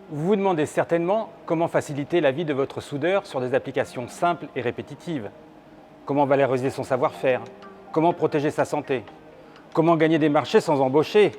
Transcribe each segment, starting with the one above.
Vous vous demandez certainement comment faciliter la vie de votre soudeur sur des applications simples et répétitives. Comment valoriser son savoir-faire? Comment protéger sa santé? Comment gagner des marchés sans embaucher,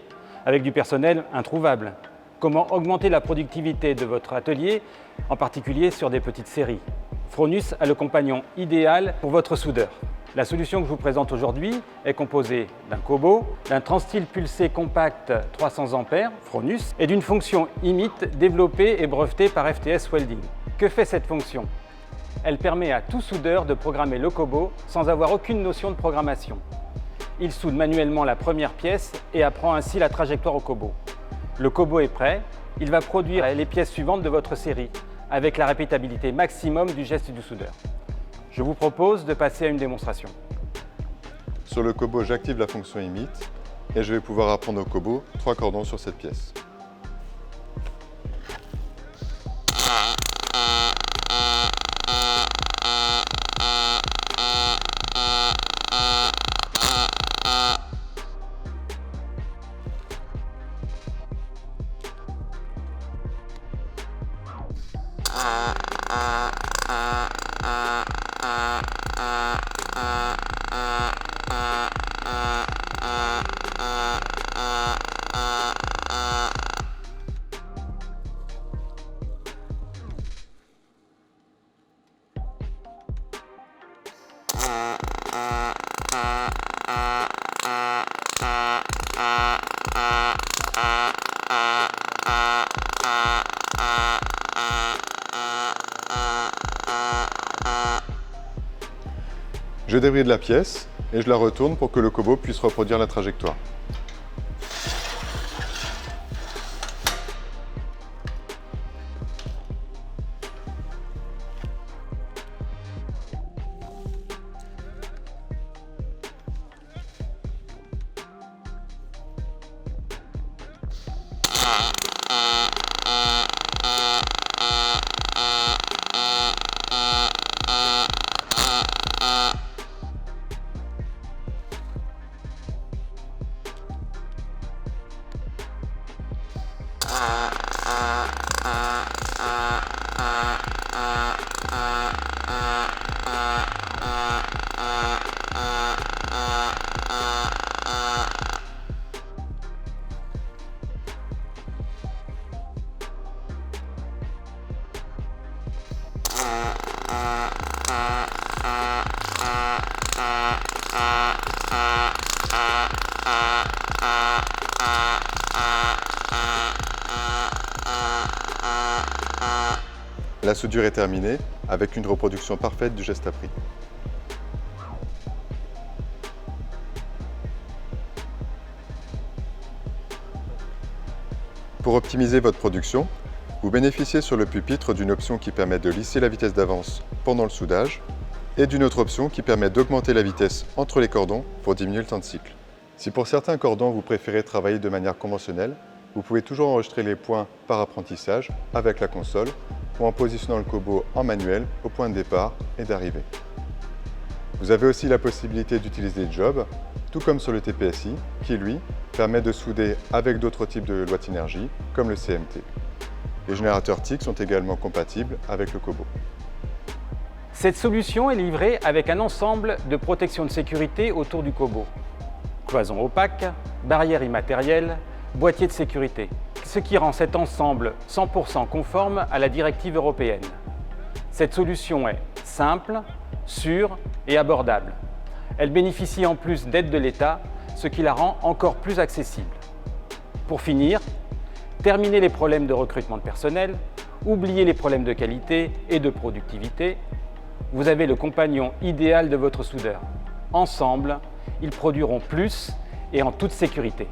avec du personnel introuvable? Comment augmenter la productivité de votre atelier, en particulier sur des petites séries? Fronus a le compagnon idéal pour votre soudeur. La solution que je vous présente aujourd'hui est composée d'un Kobo, d'un Transteel pulsé compact 300 A, Fronus, et d'une fonction IMIT développée et brevetée par FTS Welding. Que fait cette fonction? Elle permet à tout soudeur de programmer le Kobo sans avoir aucune notion de programmation. Il soude manuellement la première pièce et apprend ainsi la trajectoire au Kobo. Le Kobo est prêt, il va produire les pièces suivantes de votre série, avec la répétabilité maximum du geste du soudeur. Je vous propose de passer à une démonstration. Sur le Kobo, j'active la fonction IMIT et je vais pouvoir apprendre au Kobo 3 cordons sur cette pièce. Je débride la pièce et je la retourne pour que le Kobo puisse reproduire la trajectoire. La soudure est terminée avec une reproduction parfaite du geste appris. Pour optimiser votre production, vous bénéficiez sur le pupitre d'une option qui permet de lisser la vitesse d'avance pendant le soudage et d'une autre option qui permet d'augmenter la vitesse entre les cordons pour diminuer le temps de cycle. Si pour certains cordons vous préférez travailler de manière conventionnelle, vous pouvez toujours enregistrer les points par apprentissage avec la console ou en positionnant le Kobo en manuel au point de départ et d'arrivée. Vous avez aussi la possibilité d'utiliser Job, tout comme sur le TPSI, qui lui permet de souder avec d'autres types de lois d'énergie, comme le CMT. Les générateurs TIC sont également compatibles avec le Kobo. Cette solution est livrée avec un ensemble de protections de sécurité autour du Kobo. Cloison opaque, barrière immatérielle, boîtier de sécurité, ce qui rend cet ensemble 100% conforme à la directive européenne. Cette solution est simple, sûre et abordable. Elle bénéficie en plus d'aide de l'État, ce qui la rend encore plus accessible. Pour finir, terminez les problèmes de recrutement de personnel, oubliez les problèmes de qualité et de productivité. Vous avez le compagnon idéal de votre soudeur. Ensemble, ils produiront plus et en toute sécurité.